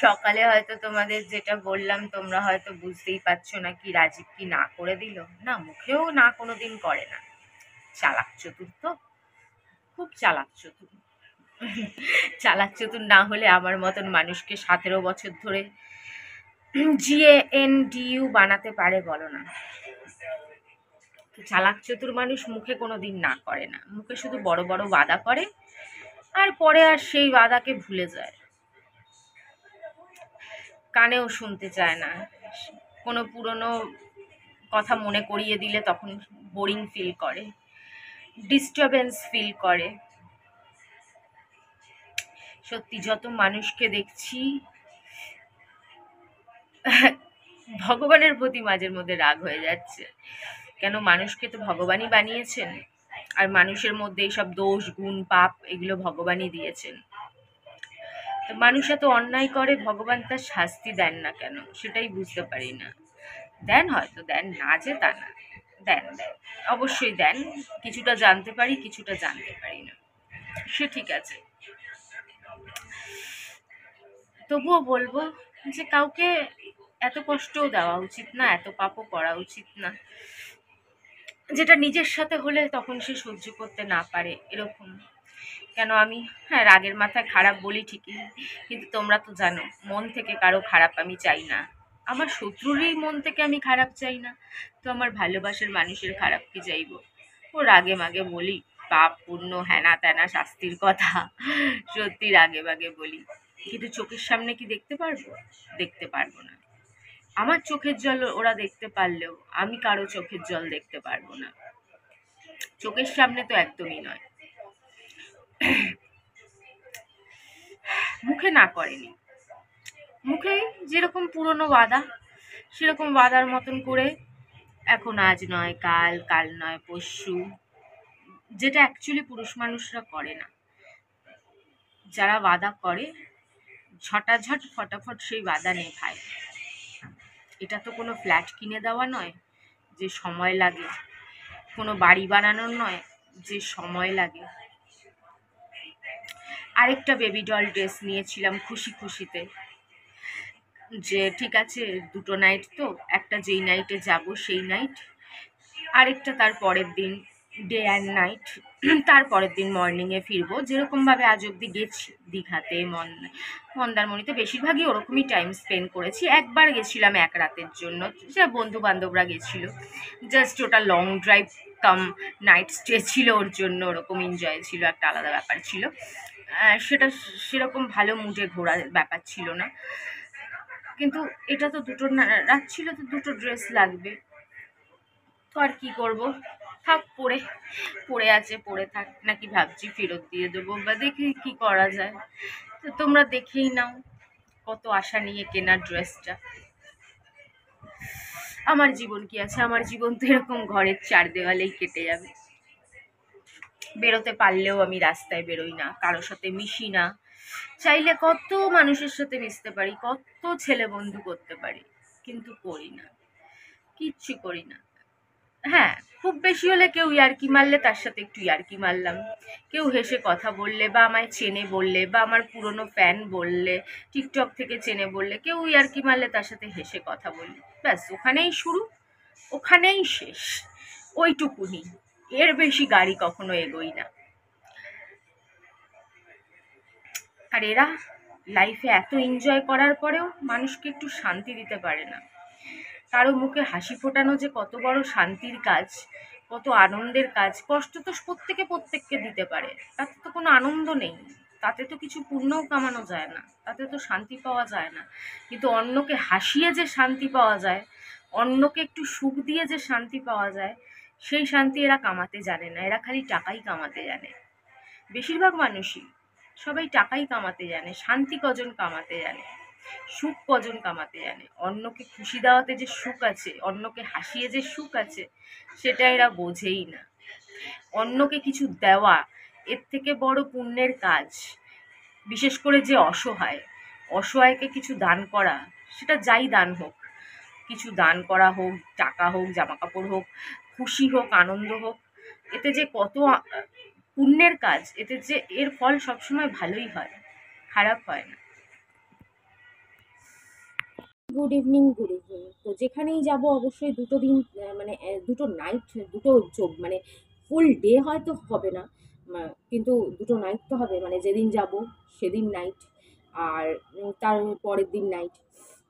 সকালে হয়তো তোমাদের যেটা বললাম তোমরা হয়তো বুঝতেই পারছো না, কি রাজীব কি না করে দিল। না, মুখেও না কোনোদিন করে না। চালাক চতুর তো, খুব চালাক চতুর। চালাক চতুর না হলে আমার মতন মানুষকে 17 বছর ধরে GANDU বানাতে পারে বলো না? চালাক চতুর মানুষ মুখে কোনোদিন না করে না, মুখে শুধু বড় বড় ওয়াদা করে আর পরে আর সেই ওয়াদাকে ভুলে যায়। কানেও শুনতে চায় না, কোনো পুরনো কথা মনে করিয়ে দিলে তখন বোরিং ফিল করে, ডিস্টারবেন্স ফিল করে। সত্যি যত মানুষকে দেখছি ভগবানের প্রতি মাঝের মধ্যে রাগ হয়ে যাচ্ছে। কেন, মানুষকে তো ভগবানই বানিয়েছেন, আর মানুষের মধ্যে এইসব দোষ গুণ পাপ এগুলো ভগবানই দিয়েছেন। তো মানুষ এত অন্যায় করে, ভগবান তার শাস্তি দেন না কেন সেটাই বুঝতে পারি না। দেন, হয়তো দেন না যে তা না, দেন দেন, অবশ্যই দেন। কিছুটা জানতে পারি, কিছুটা জানতে পারি না, সে ঠিক আছে। তবুও বলবো যে কাউকে এত কষ্টও দেওয়া উচিত না, এত পাপও করা উচিত না, যেটা নিজের সাথে হলে তখন সে সহ্য করতে না পারে এরকম। কেন আমি, হ্যাঁ, রাগের মাথায় খারাপ বলি ঠিকই, কিন্তু তোমরা তো জানো মন থেকে কারো খারাপ আমি চাই না। আমার শত্রুরই মন থেকে আমি খারাপ চাই না, তো আমার ভালোবাসার মানুষের খারাপ কি চাইবো? ও রাগে মাগে বলি, পাপ পুণ্য হ্যানা ত্যানা শাস্তির কথা সত্যি রাগে মাগে বলি, কিন্তু চোখের সামনে কি দেখতে পারবো? দেখতে পারবো না। আমার চোখের জল ওরা দেখতে পারলেও আমি কারো চোখের জল দেখতে পারবো না, চোখের সামনে তো একদমই নয়। মুখে না করেনি, মুখে যেরকম পুরনো ওয়াদা সেরকম ওয়াদার মতন করে এখন আজ নয় কাল, কাল নয় পরশু, যেটা অ্যাকচুয়ালি পুরুষ মানুষরা করে না। যারা ওয়াদা করে ঝটাঝট ফটাফট সেই ওয়াদা নেভায়। এটা তো কোনো ফ্ল্যাট কিনে দেওয়া নয় যে সময় লাগে, কোনো বাড়ি বানানোর নয় যে সময় লাগে। আরেকটা বেবি ডল ড্রেস নিয়েছিলাম খুশি খুশিতে, যে ঠিক আছে 2টো নাইট তো, একটা যেই নাইটে যাব সেই নাইট, আরেকটা তার পরের দিন ডে অ্যান্ড নাইট, তার পরের দিন মর্নিংয়ে ফিরবো। যেরকমভাবে আজ অব্দি গেছি দীঘাতে, মন্দারমণিতে বেশিরভাগই ওরকমই টাইম স্পেন্ড করেছি। একবার গেছিলাম এক রাতের জন্য, সে বন্ধু বান্ধবরা গেছিল, জাস্ট ওটা লং ড্রাইভ কাম নাইট স্টে ছিল, ওর জন্য ওরকম এনজয় ছিল, একটা আলাদা ব্যাপার ছিল। সেটা সেরকম ভালো মুডে ঘোরার ব্যাপার ছিল না, কিন্তু এটা তো 2টো রাত ছিল, তো 2টো ড্রেস লাগবে, তো আর কি করবো, থাক পরে, পড়ে আছে পড়ে থাক, নাকি ভাবছি ফেরত দিয়ে দেবো, বা দেখি কি করা যায়। তো তোমরা দেখেই নাও কত আশা নিয়ে কেনা ড্রেসটা। আমার জীবন কি আছে, আমার জীবন তো এরকম ঘরের 4 দেওয়ালেই কেটে যাবে। বেরোতে পারলেও আমি রাস্তায় বেরোই না, কারোর সাথে মিশি না। চাইলে কত মানুষের সাথে মিশতে পারি, কত ছেলে বন্ধু করতে পারি, কিন্তু করি না, কিচ্ছু করি না। হ্যাঁ, খুব বেশি হলে কেউ ইয়ার্কি মারলে তার সাথে একটু ইয়ার্কি মারলাম, কেউ হেসে কথা বললে বা আমায় চেনে বললে, বা আমার পুরনো ফ্যান বললে, টিকটক থেকে চেনে বললে, কেউ ইয়ার্কি মারলে তার সাথে হেসে কথা বললি, ব্যাস ওখানেই শুরু, ওখানেই শেষ, ওইটুকুনি, এর বেশি গাড়ি কখনো এগোই না। আর এরা লাইফে এত এনজয় করার পরেও মানুষকে একটু শান্তি দিতে পারে না। কারো মুখে হাসি ফোটানো যে কত বড় শান্তির কাজ, কত আনন্দের কাজ। কষ্ট তো প্রত্যেককে দিতে পারে, তাতে তো কোনো আনন্দ নেই, তাতে তো কিছু পুণ্যও কামানো যায় না, তাতে তো শান্তি পাওয়া যায় না। কিন্তু অন্যকে হাসিয়ে যে শান্তি পাওয়া যায়, অন্যকে একটু সুখ দিয়ে যে শান্তি পাওয়া যায়, সেই শান্তি এরা কামাতে জানে না, এরা খালি টাকাই কামাতে জানে। বেশিরভাগ মানুষই সবাই টাকাই কামাতে জানে, শান্তি কজন কামাতে জানে, সুখ কজন কামাতে জানে। অন্যকে খুশি দেওয়াতে যে সুখ আছে, অন্যকে হাসিয়ে যে সুখ আছে, সেটা এরা বোঝেই না। অন্যকে কিছু দেওয়া এর থেকে বড় পুণ্যের কাজ। বিশেষ করে যে অসহায়, অসহায়কে কিছু দান করা, সেটা যাই দান হোক, কিছু দান করা হোক, টাকা হোক, জামা কাপড় হোক, খুশি হোক, আনন্দ হোক, এতে যে কত পুণ্যের কাজ, এতে যে এর ফল সবসময় ভালোই হয়, খারাপ হয় না। Good evening, good evening. তো যেখানেই যাব অবশ্যই দুটো দিন মানে দুটো নাইট, দুটো মানে ফুল ডে হয়তো হবে না, কিন্তু দুটো নাইট তো হবে, মানে যেদিন যাব সেদিন নাইট, আর তার পরের দিন নাইট।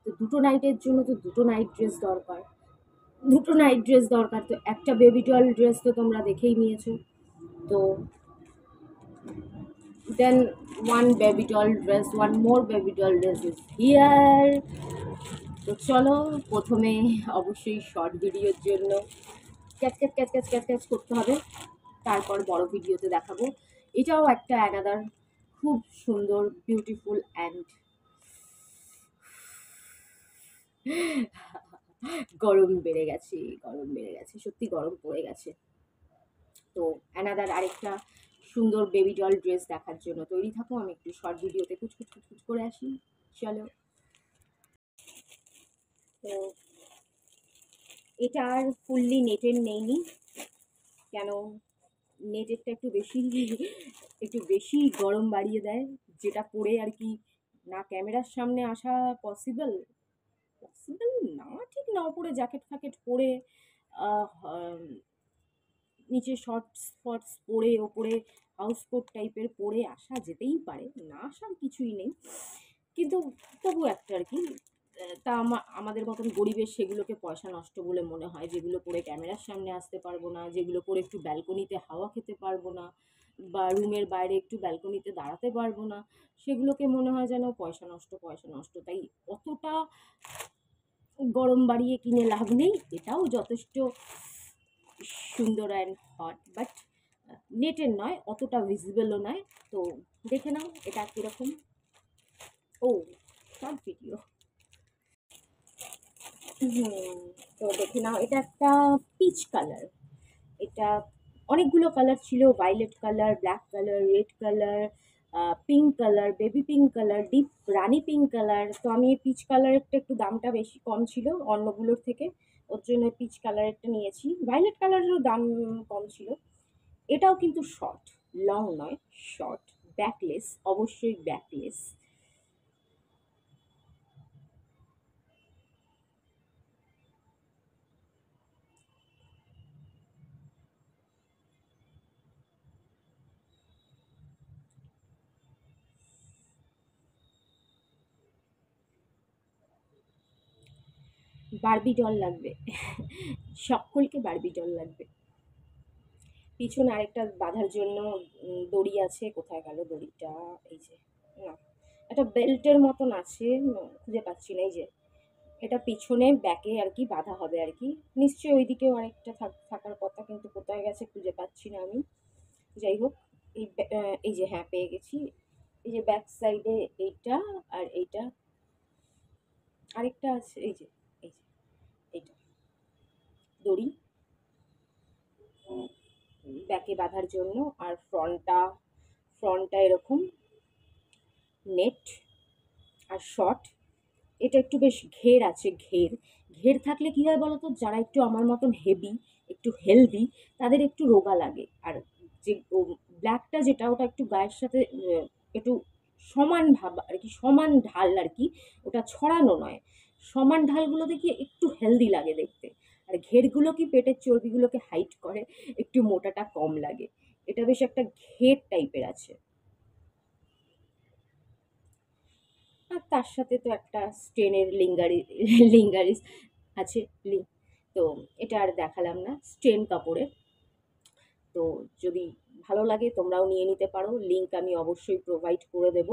তো দুটো নাইটের জন্য তো দুটো নাইট ড্রেস দরকার, দুটো নাইট ড্রেস দরকার। তো একটা বেবি ডল ড্রেস তো তোমরা দেখেই নিয়েছো। তো দেন one baby doll dress, one more baby doll dress is here. তো চলো, প্রথমে অবশ্যই শর্ট ভিডিওর জন্য catch catch catch catch catch catch করতে হবে, তারপর বড় ভিডিওতে দেখাবো। এটাও একটা অ্যানাদার খুব সুন্দর বিউটিফুল অ্যান্ড গরম বেড়ে গেছে, গরম বেড়ে গেছে, সত্যি গরম পড়ে গেছে। তো অ্যানাদার আরেকটা সুন্দর বেবি ডল ড্রেস দেখার জন্য তৈরি থাকো, আমি একটু শর্ট ভিডিওতে কুচকুচ কুচকুচ করে আসি। চলো। তো এটা আর ফুললি নেটের নেইনি, কেন নেটেরটা একটু বেশি গরম বাড়িয়ে দেয়, যেটা পরে আর কি না ক্যামেরার সামনে আসা পসিবল, পসিবল না ঠিক না, পরে জ্যাকেট ফ্যাকেট পরে নিচে শর্টস ফর্টস পরে ওপরে হাউস কোট টাইপের পরে আসা যেতেই পারে, না আসার কিছুই নেই, কিন্তু তবু একটা আর কি। তা আমাদের মতন গরিবের সেগুলোকে পয়সা নষ্ট বলে মনে হয়, যেগুলো করে ক্যামেরার সামনে আসতে পারবো না, যেগুলো করে একটু ব্যালকনিতে হাওয়া খেতে পারবো না, বা রুমের বাইরে একটু ব্যালকনিতে দাঁড়াতে পারবো না, সেগুলোকে মনে হয় যেন পয়সা নষ্ট, পয়সা নষ্ট। তাই অতটা গরম বাড়িয়ে কিনে লাভ নেই, এটাও যথেষ্ট সুন্দর অ্যান্ড হট, বাট নেটের নয়, অতটা ভিজিবলও নয়। তো দেখে নাও এটা কীরকম। ও শর্ট ভিডিও। তো দেখে নাও, এটা একটা পিচ কালার। এটা অনেকগুলো কালার ছিল, violet colour, black colour, red colour, pink colour, baby pink colour, deep rani pink colour. তো আমি এই পিচ কালারেরটা একটু দামটা বেশি কম ছিল অন্যগুলোর থেকে, ওর জন্য পিচ কালারেরটা নিয়েছি। ভায়োলেট কালারেরও দাম কম ছিল। এটাও কিন্তু শর্ট, লং নয়, শর্ট, ব্যাকলেস, অবশ্যই ব্যাকলেস। বারবি ডল লাগবে, সকলকে বারবি ডল লাগবে। পিছনে আরেকটা বাঁধার জন্য দড়ি আছে, কোথায় গেল দড়িটা, এই যে, না একটা বেল্টের মতন আছে, খুঁজে পাচ্ছি না, এই যে এটা পিছনে ব্যাকে আর কি বাঁধা হবে আর কি, নিশ্চয়ই ওইদিকেও আরেকটা থাকার কথা, কিন্তু কোথায় গেছে খুঁজে পাচ্ছি না আমি। যাই হোক, এই যে হ্যাঁ পেয়ে গেছি, এই যে ব্যাক সাইডে এইটা, আর এইটা আরেকটা আছে, এই যে এইটা দড়ি ব্যাকে বাঁধার জন্য, আর ফ্রন্টটা এরকম নেট আর শর্ট। এটা একটু বেশ ঘের আছে, ঘের থাকলে কী হয় বলো তো, যারা একটু আমার মতন হেভি, একটু হেলদি, তাদের একটু রোগা লাগে। আর যে ব্ল্যাকটা যেটা, ওটা একটু গায়ের সাথে একটু সমান ভাব আর কি, সমান ঢাল আর কি, ওটা ছড়ানো নয়, সমান ঢালগুলো দেখি একটু হেলদি লাগে দেখতে। আর ঘেরগুলো কি পেটের চর্বিগুলোকে হাইট করে, একটু মোটাটা কম লাগে। এটা বেশ একটা ঘের টাইপের আছে। আর তার সাথে তো একটা স্টেনের লিঙ্গারিস আছে। তো এটা আর দেখালাম না, স্টেন কাপড়ের। তো যদি ভালো লাগে তোমরাও নিয়ে নিতে পারো, লিঙ্ক আমি অবশ্যই প্রোভাইড করে দেব।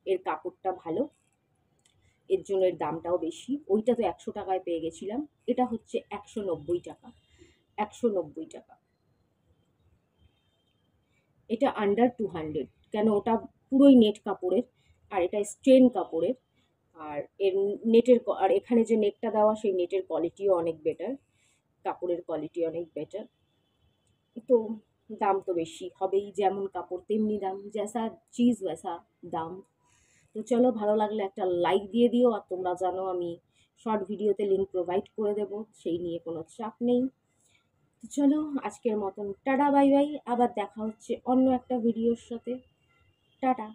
এর কাপড়টা ভালো, এর জন্য এর দামটাও বেশি। ওইটা তো 100 টাকায় পেয়ে গেছিলাম, এটা হচ্ছে 190 টাকা, 190 টাকা। এটা আন্ডার 200, কেন ওটা পুরোই নেট কাপড়ের, আর এটা স্টেন কাপড়ের। আর এর আর এখানে যে নেটটা দেওয়া, সেই নেটের কোয়ালিটিও অনেক বেটার, কাপড়ের কোয়ালিটি অনেক বেটার। তো দাম তো বেশি হবেই, যেমন কাপড় তেমনি দাম, জैसा চিজ वैसा দাম। তো চলো, ভালো লাগলে একটা লাইক দিয়ে দিও, আর তোমরা জানো আমি শর্ট ভিডিওতে লিঙ্ক প্রোভাইড করে দেবো, সেই নিয়ে কোনো চাপ নেই। তো চলো, আজকের মতন টাটা বাই বাই, আবার দেখা হচ্ছে অন্য একটা ভিডিওর সাথে। টাটা।